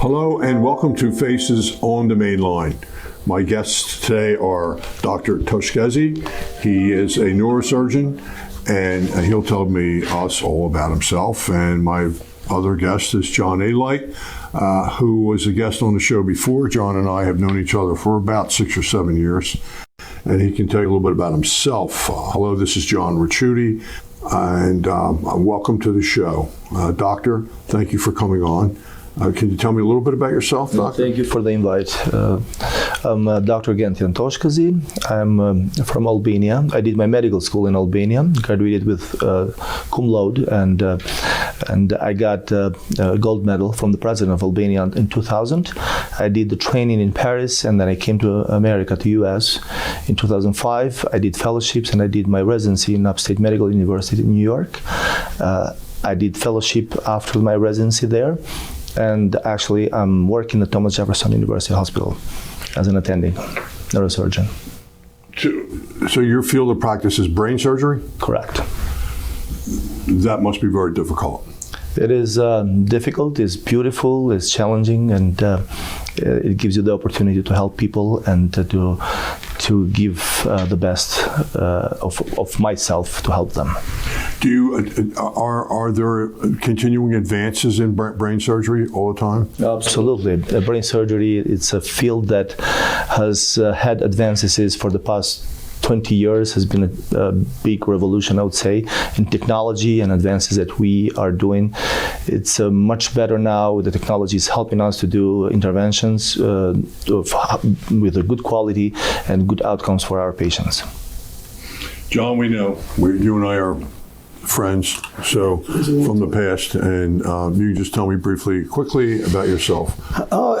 Hello and welcome to Faces on the Main Line. My guests today are Dr. Toshkezi. He is a neurosurgeon and he'll tell us all about himself. And my other guest is John Ricciutti, who was a guest on the show before. John and I have known each other for about 6 or 7 years, and he can tell you a little bit about himself. Hello, this is John Ricciutti, and welcome to the show. Doctor, thank you for coming on. Can you tell me a little bit about yourself, Doctor? Thank you for the invite. I'm Dr. Gentian Toshkezi. I'm from Albania. I did my medical school in Albania, graduated with cum laude, and I got a gold medal from the president of Albania in 2000. I did the training in Paris, and then I came to America, to US. In 2005, I did fellowships, and I did my residency in Upstate Medical University in New York. I did fellowship after my residency there. And actually, I'm working at Thomas Jefferson University Hospital as an attending neurosurgeon. So your field of practice is brain surgery? Correct. That must be very difficult. It is difficult, it's beautiful, it's challenging, and it gives you the opportunity to help people and to give the best of myself to help them. Are there continuing advances in brain surgery all the time? Absolutely. Brain surgery, it's a field that has had advances for the past 20 years, has been a big revolution, I would say, in technology and advances that we are doing. It's much better now. The technology is helping us to do interventions with a good quality and good outcomes for our patients. John, we know you and I are friends, so from the past, and you can just tell me quickly about yourself.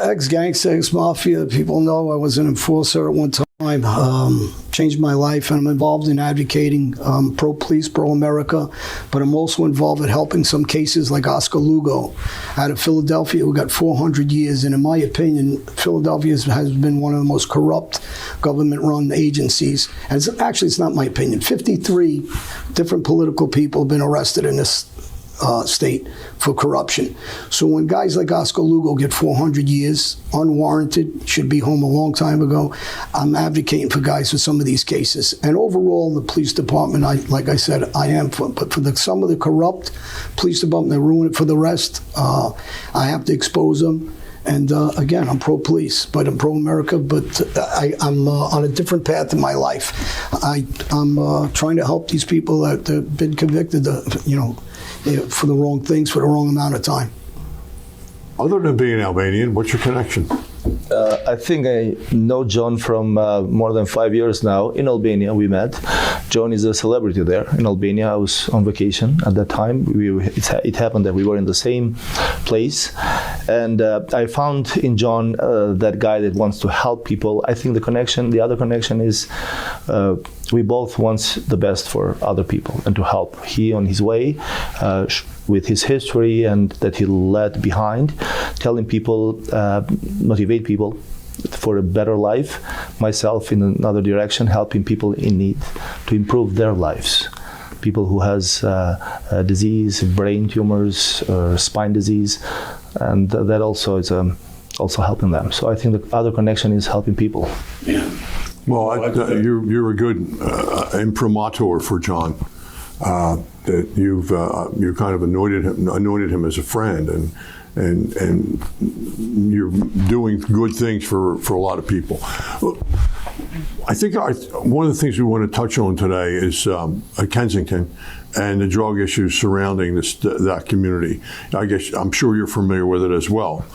Ex-gangster, ex-mafia. People know I was an enforcer at one time. Changed my life, and I'm involved in advocating pro-police, pro-America, but I'm also involved in helping some cases like Oscar Lugo out of Philadelphia, who got 400 years, and in my opinion, Philadelphia has been one of the most corrupt government-run agencies. And it's not my opinion. 53 different political people have been arrested in this state for corruption. So when guys like Oscar Lugo get 400 years, unwarranted, should be home a long time ago, I'm advocating for guys for some of these cases. And overall, the police department, like I said, I am for, but for some of the corrupt police department, they ruin it for the rest. I have to expose them. And again, I'm pro-police, but I'm pro-America, but I'm on a different path in my life. I'm trying to help these people that have been convicted, for the wrong things for the wrong amount of time. Other than being Albanian, what's your connection? I think I know John from more than 5 years now. In Albania, we met. John is a celebrity there. In Albania, I was on vacation at that time. It happened that we were in the same place. And I found in John that guy that wants to help people. I think the other connection is we both want the best for other people and to help. He on his way, with his history and that he left behind, telling people, motivate people for a better life. Myself in another direction, helping people in need to improve their lives. People who has disease, brain tumors, or spine disease, and that also is also helping them. So I think the other connection is helping people. Yeah. Well, you're a good imprimatur for John. That you kind of anointed him as a friend, and you're doing good things for a lot of people. I think one of the things we want to touch on today is Kensington and the drug issues surrounding that community. I guess I'm sure you're familiar with it as well.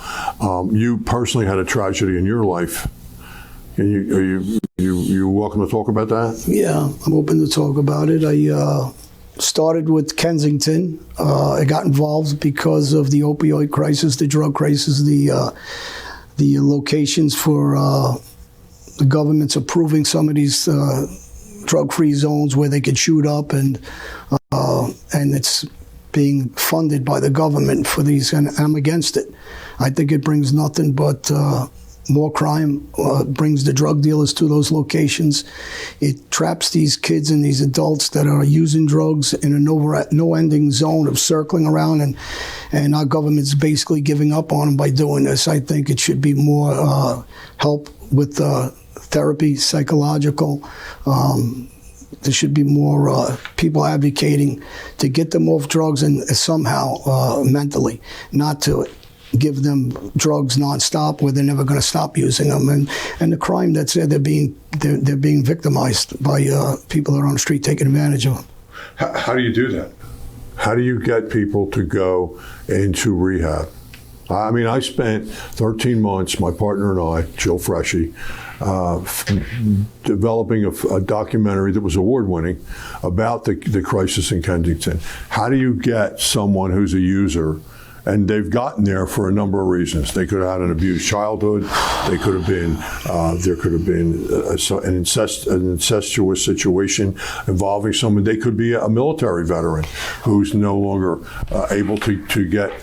You personally had a tragedy in your life. Are you welcome to talk about that? Yeah, I'm open to talk about it. I started with Kensington. I got involved because of the opioid crisis, the drug crisis, the locations for the government's approving some of these drug-free zones where they could shoot up, and it's being funded by the government for these, and I'm against it. I think it brings nothing but more crime, brings the drug dealers to those locations. It traps these kids and these adults that are using drugs in a no-ending zone of circling around, and our government's basically giving up on them by doing this. I think it should be more help with therapy, psychological. There should be more people advocating to get them off drugs and somehow mentally, not to give them drugs nonstop where they're never going to stop using them. And the crime that's there, they're being victimized by people that are on the street taking advantage of them. How do you do that? How do you get people to go into rehab? I mean, I spent 13 months, my partner and I, Jill Freshy, developing a documentary that was award-winning about the crisis in Kensington. How do you get someone who's a user, and they've gotten there for a number of reasons. They could have had an abused childhood. They could have been, there could have been an incestuous situation involving someone. They could be a military veteran who's no longer able to get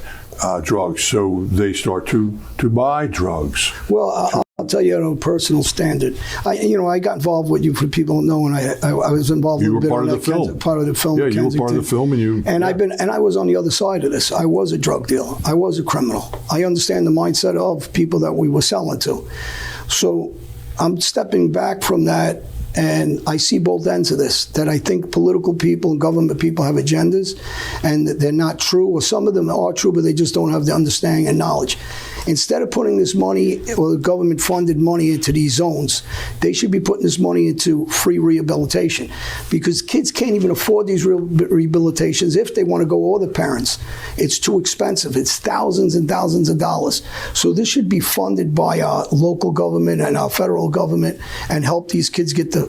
drugs, so they start to buy drugs. Well, I'll tell you on a personal standard. I got involved with you, for people don't know, and I was involved. You a were bit part on of the film. Part of the film. Yeah, you were part of the film, and I was on the other side of this. I was a drug dealer. I was a criminal. I understand the mindset of people that we were selling to. So I'm stepping back from that. And I see both ends of this, that I think political people and government people have agendas and that they're not true, or some of them are true, but they just don't have the understanding and knowledge. Instead of putting this money or government-funded money into these zones, they should be putting this money into free rehabilitation, because kids can't even afford these rehabilitations if they want to go, or the parents. It's too expensive. It's thousands and thousands of dollars. So this should be funded by our local government and our federal government and help these kids get the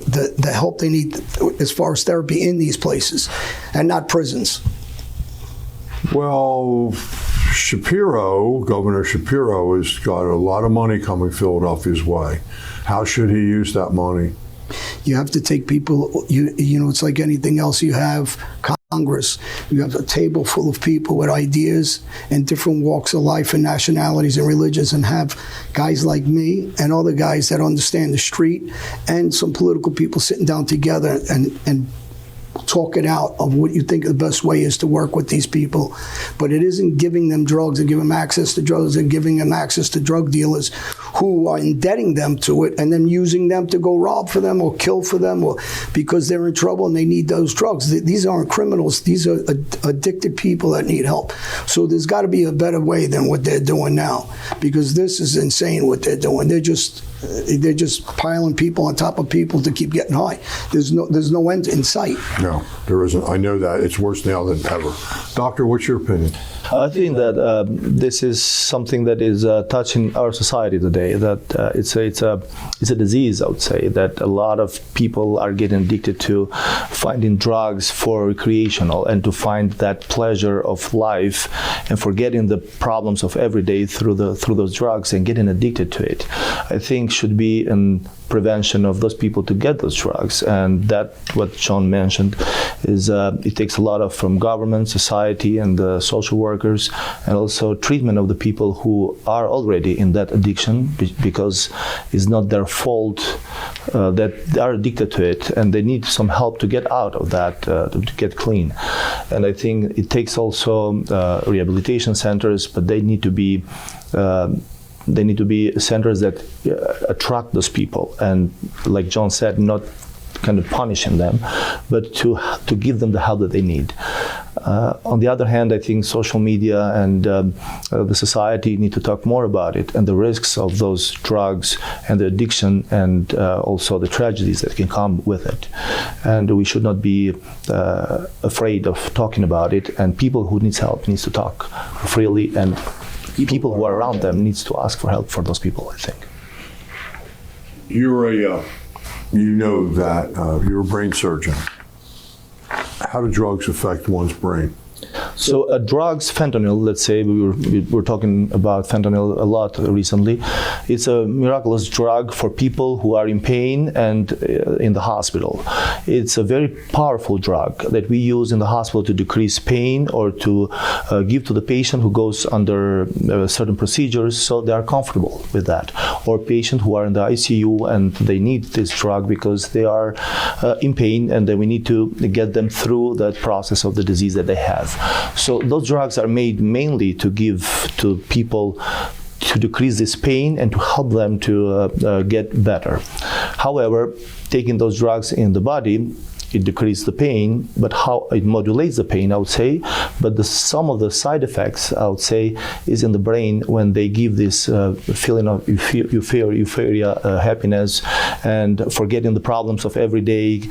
help they need as far as therapy in these places and not prisons. Well, Governor Shapiro has got a lot of money coming Philadelphia's way. How should he use that money? You have to take people, you know, it's like anything else. You have Congress, you have a table full of people with ideas and different walks of life and nationalities and religions, and have guys like me and other guys that understand the street and some political people sitting down together and talk it out of what you think the best way is to work with these people. But it isn't giving them drugs and giving them access to drugs and giving them access to drug dealers who are indebting them to it and then using them to go rob for them or kill for them, or because they're in trouble and they need those drugs. These aren't criminals. These are addicted people that need help. So there's got to be a better way than what they're doing now, because this is insane what they're doing. They're just piling people on top of people to keep getting high. There's no end in sight. No, there isn't. I know that. It's worse now than ever. Doctor, what's your opinion? I think that this is something that is touching our society today. That it's a disease, I would say, that a lot of people are getting addicted to finding drugs for recreational and to find that pleasure of life and forgetting the problems of every day through those drugs and getting addicted to it. I think should be in prevention of those people to get those drugs, and that what John mentioned is it takes a lot of from government, society, and the social workers, and also treatment of the people who are already in that addiction, because it's not their fault that they are addicted to it, and they need some help to get out of that, to get clean. And I think it takes also rehabilitation centers, but they need to be centers that attract those people, and like John said, not kind of punishing them, but to give them the help that they need. On the other hand, I think social media and the society need to talk more about it and the risks of those drugs and the addiction, and also the tragedies that can come with it. And we should not be afraid of talking about it, and people who need help needs to talk freely, and people who are around them needs to ask for help for those people, I think. You're you're a brain surgeon. How do drugs affect one's brain? So drugs, fentanyl, let's say, we were talking about fentanyl a lot recently. It's a miraculous drug for people who are in pain and in the hospital. It's a very powerful drug that we use in the hospital to decrease pain or to give to the patient who goes under certain procedures so they are comfortable with that. Or patients who are in the ICU and they need this drug because they are in pain, and then we need to get them through that process of the disease that they have. So those drugs are made mainly to give to people to decrease this pain and to help them to get better. However, taking those drugs in the body, it decreases the pain, but how it modulates the pain, I would say. But some of the side effects, I would say, is in the brain when they give this feeling of euphoria, happiness, and forgetting the problems of every day.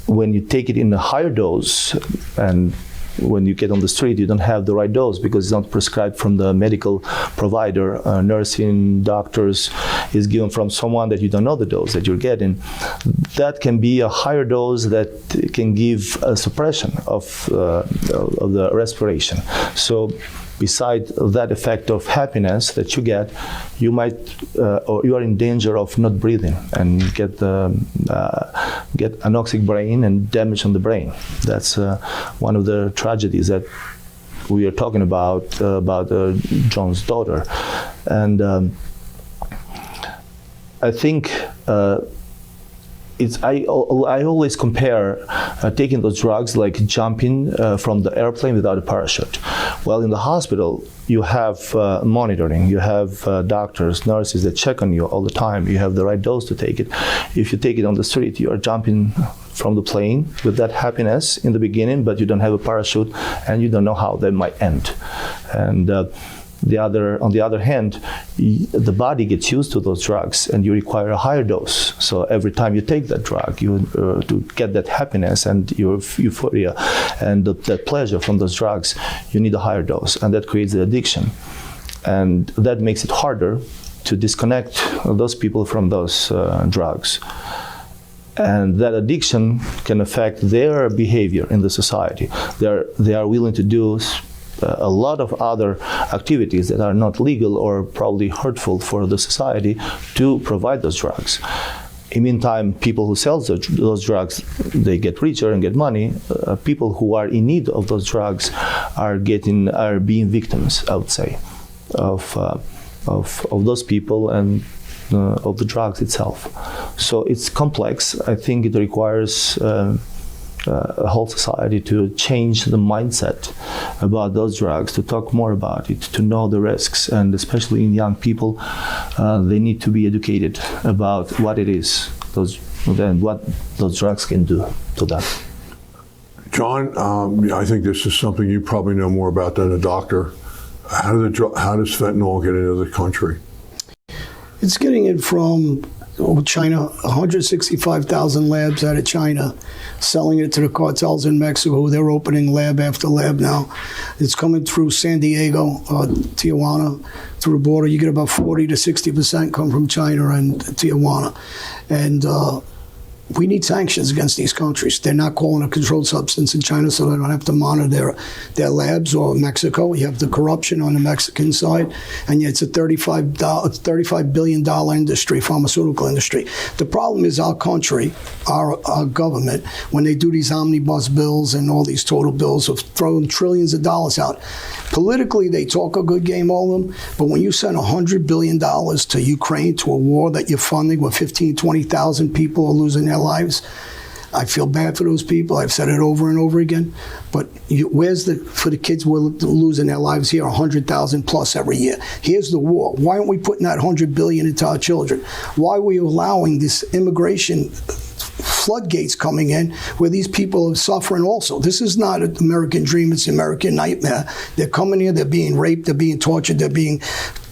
When you take it in a higher dose, and when you get on the street, you don't have the right dose because it's not prescribed from the medical provider. Nursing, doctors, is given from someone that you don't know the dose that you're getting. That can be a higher dose that can give a suppression of the respiration. So beside that effect of happiness that you get, you might or you are in danger of not breathing and get anoxic brain and damage on the brain. That's one of the tragedies that we are talking about John's daughter. And I think I always compare taking those drugs like jumping from the airplane without a parachute. Well, in the hospital, you have monitoring, you have doctors, nurses that check on you all the time. You have the right dose to take it. If you take it on the street, you are jumping from the plane with that happiness in the beginning, but you don't have a parachute and you don't know how that might end. And on the other hand, the body gets used to those drugs and you require a higher dose. So every time you take that drug, to get that happiness and your euphoria and that pleasure from those drugs, you need a higher dose, and that creates the addiction. And that makes it harder to disconnect those people from those drugs. And that addiction can affect their behavior in the society. They are willing to do a lot of other activities that are not legal or probably hurtful for the society to provide those drugs. In the meantime, people who sell those drugs, they get richer and get money. People who are in need of those drugs are being victims, I would say, of those people and of the drugs itself. So it's complex. I think it requires a whole society to change the mindset about those drugs, to talk more about it, to know the risks, and especially in young people, they need to be educated about what it is, and what those drugs can do to them. John, I think this is something you probably know more about than a doctor. How does fentanyl get into the country? It's getting it from China, 165,000 labs out of China, selling it to the cartels in Mexico. They're opening lab after lab now. It's coming through San Diego, Tijuana, through the border. You get about 40 to 60% come from China and Tijuana. And we need sanctions against these countries. They're not calling a controlled substance in China, so they don't have to monitor their labs, or Mexico. You have the corruption on the Mexican side, and yet it's a $35 billion industry, pharmaceutical industry. The problem is our country, our government, when they do these omnibus bills and all these total bills of throwing trillions of dollars out, politically they talk a good game, all of them, but when you send $100 billion to Ukraine, to a war that you're funding where 15,000, 20,000 people are losing their lives, I feel bad for those people. I've said it over and over again. But where's for the kids who are losing their lives here, 100,000 plus every year? Here's the war. Why aren't we putting that $100 billion into our children? Why are we allowing this immigration floodgates coming in where these people are suffering also? This is not an American dream, it's an American nightmare. They're coming here, they're being raped, they're being tortured, they're being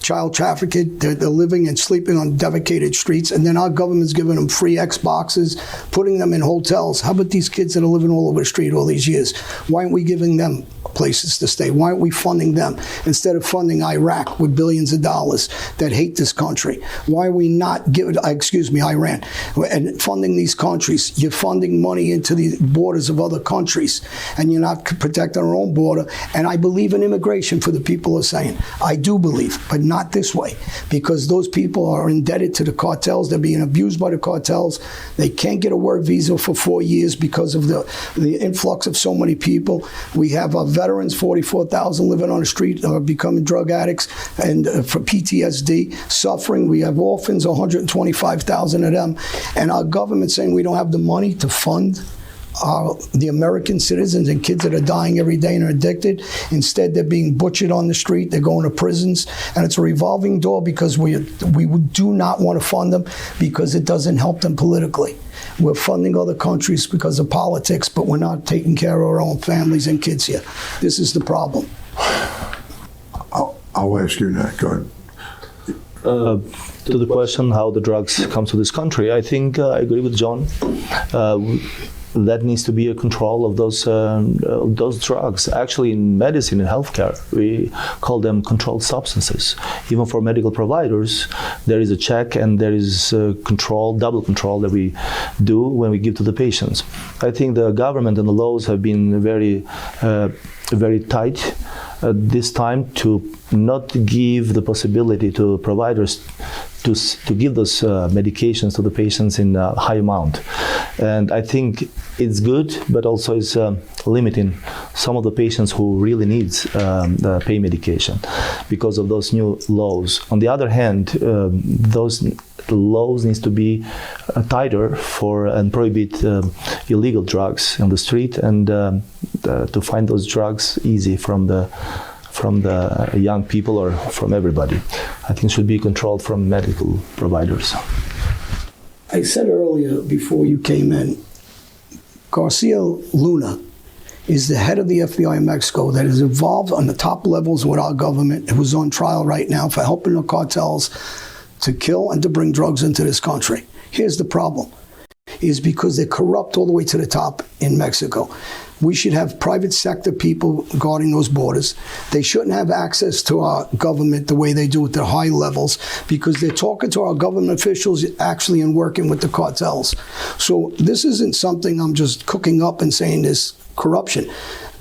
child trafficked. They're living and sleeping on defecated streets, and then our government's giving them free Xboxes, putting them in hotels. How about these kids that are living all over the street all these years? Why aren't we giving them places to stay? Why aren't we funding them instead of funding Iraq with billions of dollars that hate this country? Why are we not giving, Iran, and funding these countries? You're funding money into the borders of other countries, and you're not protecting our own border. And I believe in immigration, for the people are saying. I do believe, but not this way, because those people are indebted to the cartels. They're being abused by the cartels. They can't get a work visa for 4 years because of the influx of so many people. We have our veterans, 44,000 living on the street, becoming drug addicts, and for PTSD, suffering. We have orphans, 125,000 of them, and our government saying we don't have the money to fund the American citizens and kids that are dying every day and are addicted. Instead, they're being butchered on the street. They're going to prisons, and it's a revolving door because we do not want to fund them because it doesn't help them politically. We're funding other countries because of politics, but we're not taking care of our own families and kids here. This is the problem. I'll ask you that. Go ahead. To the question how the drugs come to this country, I think I agree with John. That needs to be a control of those drugs. Actually, in medicine and healthcare, we call them controlled substances. Even for medical providers, there is a check and there is a control, double control that we do when we give to the patients. I think the government and the laws have been very tight this time to not give the possibility to providers to give those medications to the patients in a high amount. And I think it's good, but also it's limiting some of the patients who really need the pain medication because of those new laws. On the other hand, those laws needs to be tighter and prohibit illegal drugs on the street and to find those drugs easy from the young people or from everybody. I think it should be controlled from medical providers. I said earlier before you came in, Garcia Luna is the head of the FBI in Mexico that is involved on the top levels with our government, who's on trial right now for helping the cartels to kill and to bring drugs into this country. Here's the problem, is because they're corrupt all the way to the top in Mexico. We should have private sector people guarding those borders. They shouldn't have access to our government the way they do at the high levels because they're talking to our government officials actually and working with the cartels. So this isn't something I'm just cooking up and saying this corruption.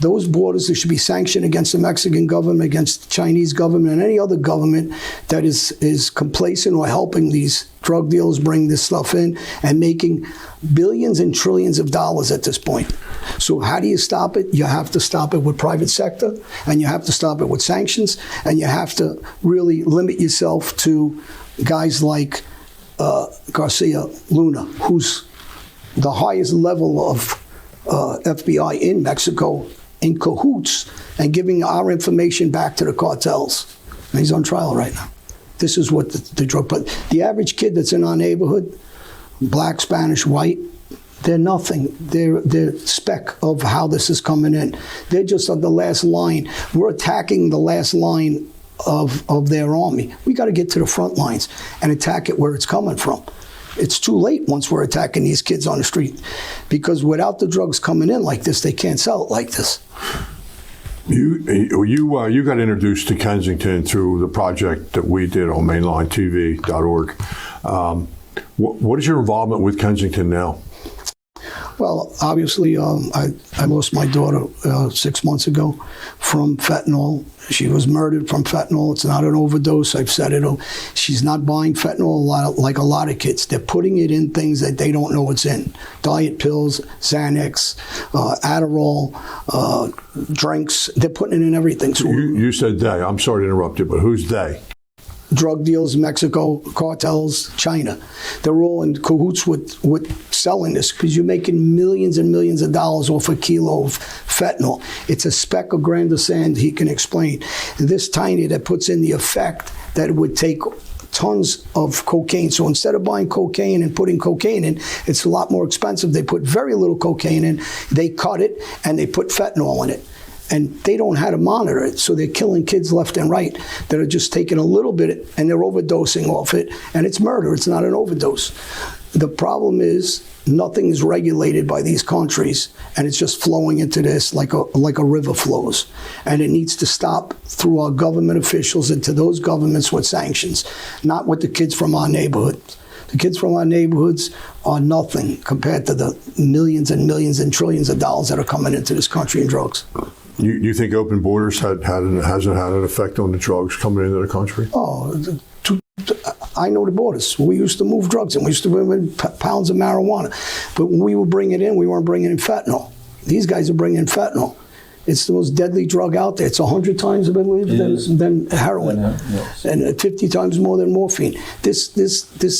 Those borders, there should be sanctioned against the Mexican government, against the Chinese government, and any other government that is complacent or helping these drug dealers bring this stuff in and making billions and trillions of dollars at this point. So how do you stop it? You have to stop it with private sector, and you have to stop it with sanctions, and you have to really limit yourself to guys like Garcia Luna, who's the highest level of FBI in Mexico, in cahoots and giving our information back to the cartels. And he's on trial right now. This is what the drug, but the average kid that's in our neighborhood, black, Spanish, white, they're nothing. They're speck of how this is coming in. They're just on the last line. We're attacking the last line of their army. We got to get to the front lines and attack it where it's coming from. It's too late once we're attacking these kids on the street, because without the drugs coming in like this, they can't sell it like this. You got introduced to Kensington through the project that we did on mainlinetv.org. What is your involvement with Kensington now? Well, obviously, I lost my daughter 6 months ago from fentanyl. She was murdered from fentanyl. It's not an overdose. I've said it. She's not buying fentanyl like a lot of kids. They're putting it in things that they don't know what's in. Diet pills, Xanax, Adderall, drinks. They're putting it in everything. So you said they. I'm sorry to interrupt you, but who's they? Drug deals, Mexico, cartels, China. They're all in cahoots with selling this because you're making millions and millions of dollars off a kilo of fentanyl. It's a speck of grain of sand, he can explain. This tiny that puts in the effect that it would take tons of cocaine. So instead of buying cocaine and putting cocaine in, it's a lot more expensive. They put very little cocaine in, they cut it, and they put fentanyl in it. and they don't know how to monitor it. So they're killing kids left and right that are just taking a little bit and they're overdosing off it, and it's murder. It's not an overdose. The problem is nothing is regulated by these countries, and it's just flowing into this like a river flows. And it needs to stop through our government officials and to those governments with sanctions, not with the kids from our neighborhoods. The kids from our neighborhoods are nothing compared to the millions and millions and trillions of dollars that are coming into this country in drugs. You think open borders hasn't had an effect on the drugs coming into the country? I know the borders. We used to move drugs and we used to bring in pounds of marijuana. But when we were bringing it in, we weren't bringing in fentanyl. These guys are bringing in fentanyl. It's the most deadly drug out there. It's 100 times, I believe, than heroin, and 50 times more than morphine. This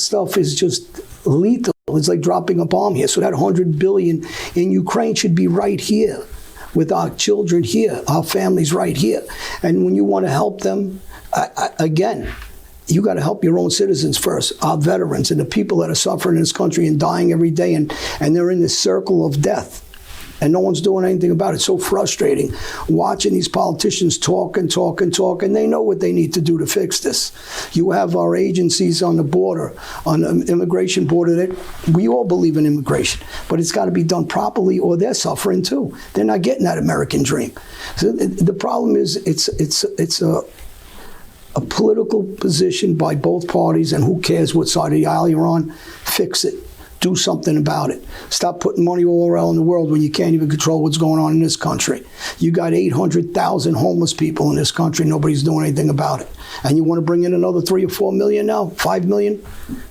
stuff is just lethal. It's like dropping a bomb here. So that 100 billion in Ukraine should be right here, with our children here, our families right here. And when you want to help them, again, you got to help your own citizens first, our veterans and the people that are suffering in this country and dying every day, and they're in this circle of death. And no one's doing anything about it. It's so frustrating watching these politicians talk and talk and talk, and they know what they need to do to fix this. You have our agencies on the border, on the immigration border, that we all believe in immigration, but it's got to be done properly or they're suffering too. They're not getting that American dream. So the problem is it's a political position by both parties, and who cares what side of the aisle you're on? Fix it. Do something about it. Stop putting money all around the world when you can't even control what's going on in this country. You got 800,000 homeless people in this country. Nobody's doing anything about it. And you want to bring in another 3 or 4 million now? 5 million?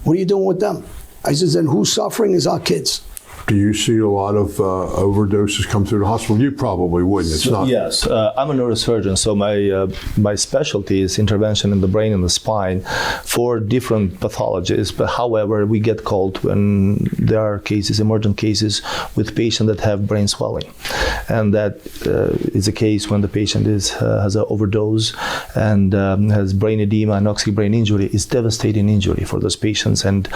What are you doing with them? I said, and who's suffering is our kids. Do you see a lot of overdoses come through the hospital? You probably wouldn't. It's not. Yes, I'm a neurosurgeon, so my specialty is intervention in the brain and the spine for different pathologies. But however, we get called when there are cases, emergent cases, with patients that have brain swelling, and that is a case when the patient has an overdose and has brain edema, anoxic brain injury. It's devastating injury for those patients, and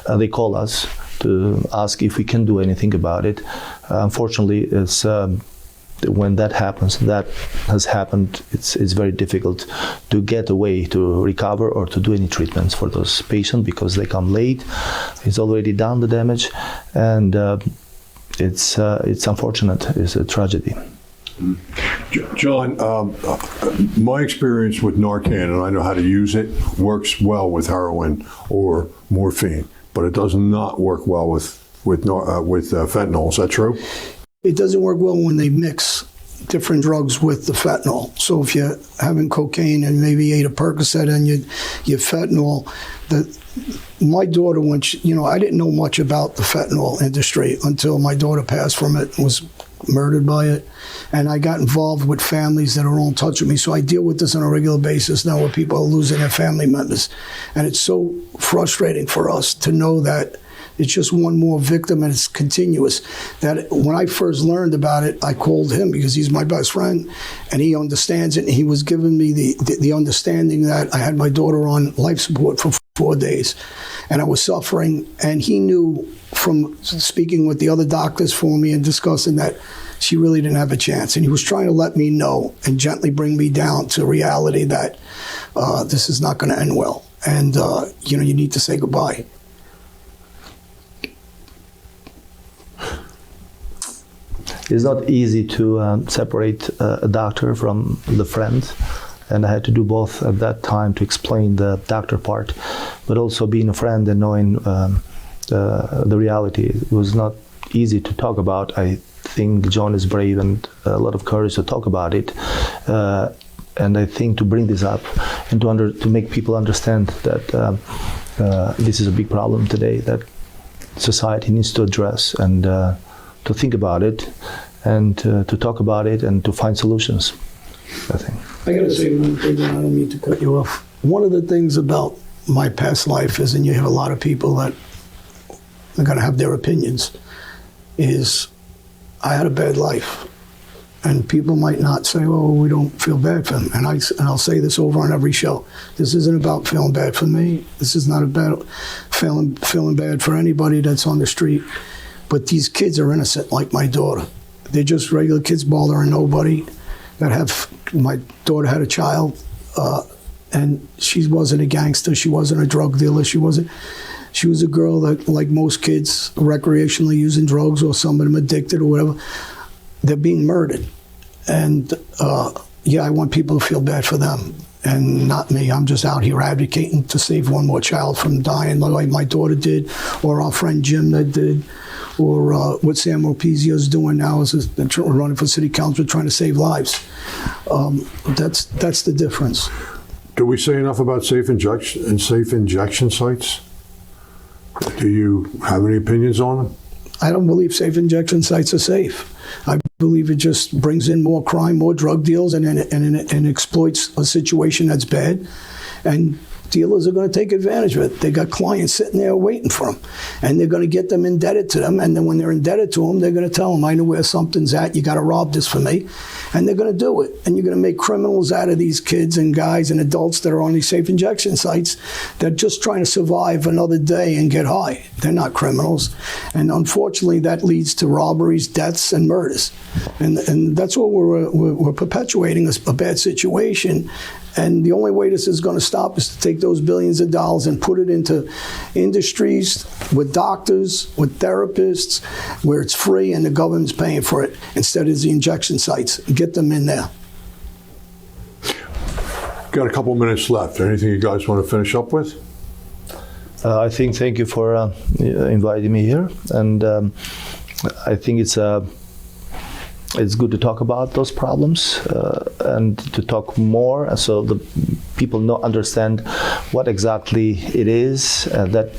they call us to ask if we can do anything about it. Unfortunately, it's when that happens, that has happened, it's very difficult to get away to recover or to do any treatments for those patients because they come late. It's already done the damage, and it's unfortunate. It's a tragedy. John, my experience with Narcan, and I know how to use it, works well with heroin or morphine, but it does not work well with fentanyl. Is that true? It doesn't work well when they mix different drugs with the fentanyl. So if you're having cocaine and maybe ate a Percocet and you fentanyl, my daughter, when I didn't know much about the fentanyl industry until my daughter passed from it and was murdered by it. And I got involved with families that are all in touch with me. So I deal with this on a regular basis now where people are losing their family members. And it's so frustrating for us to know that it's just one more victim and it's continuous. That when I first learned about it, I called him because he's my best friend and he understands it. And he was giving me the understanding that I had my daughter on life support for 4 days and I was suffering. And he knew from speaking with the other doctors for me and discussing that she really didn't have a chance. And he was trying to let me know and gently bring me down to reality that this is not going to end well. And, you need to say goodbye. It's not easy to separate a doctor from the friend, and I had to do both at that time to explain the doctor part, but also being a friend and knowing the reality. It was not easy to talk about. I think John is brave and a lot of courage to talk about it, and I think to bring this up and to make people understand that this is a big problem today that society needs to address and to think about it and to talk about it and to find solutions, I think. I got to say one thing, and I don't mean to cut you off. One of the things about my past life is, and you have a lot of people that are going to have their opinions, is I had a bad life. And people might not say, oh, we don't feel bad for them. And I'll say this over on every show. This isn't about feeling bad for me. This is not about feeling bad for anybody that's on the street. But these kids are innocent, like my daughter. They're just regular kids bothering nobody. that have, my daughter had a child, and she wasn't a gangster, she wasn't a drug dealer, she was a girl that, like most kids, recreationally using drugs, or some of them addicted or whatever, they're being murdered. And yeah, I want people to feel bad for them, and not me. I'm just out here advocating to save one more child from dying, like my daughter did, or our friend Jim that did, or what Sam Opizio is doing now is running for city council, trying to save lives. That's the difference. Do we say enough about safe injection sites? Do you have any opinions on them? I don't believe safe injection sites are safe. I believe it just brings in more crime, more drug deals, and exploits a situation that's bad. And dealers are going to take advantage of it. They got clients sitting there waiting for them, and they're going to get them indebted to them. And then when they're indebted to them, they're going to tell them, "I know where something's at. You got to rob this for me," and they're going to do it. And you're going to make criminals out of these kids and guys and adults that are on these safe injection sites. They're just trying to survive another day and get high. They're not criminals, and unfortunately, that leads to robberies, deaths, and murders. And that's what we're perpetuating, a bad situation. And the only way this is going to stop is to take those billions of dollars and put it into industries with doctors, with therapists, where it's free and the government's paying for it, instead of the injection sites. Get them in there. Got a couple minutes left. Anything you guys want to finish up with? I think thank you for inviting me here, and I think it's good to talk about those problems and to talk more, so the people understand what exactly it is. That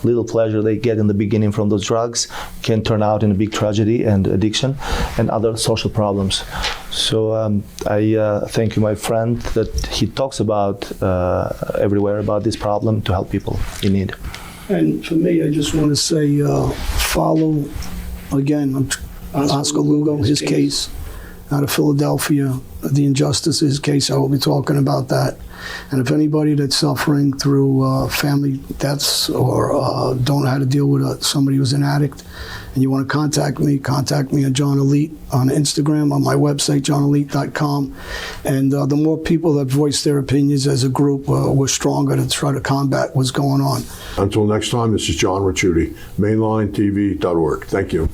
little pleasure they get in the beginning from those drugs can turn out in a big tragedy and addiction and other social problems. So I thank you, my friend, that he talks about everywhere about this problem to help people in need. And for me, I just want to say, follow, again, Oscar Lugo, his case out of Philadelphia, the injustice of his case. I will be talking about that. And if anybody that's suffering through family deaths or don't know how to deal with somebody who's an addict, and you want to contact me at John Elite on Instagram, on my website, johnelite.com. And the more people that voice their opinions as a group, we're stronger to try to combat what's going on. Until next time, this is John Ricciutti, mainlinetv.org. Thank you.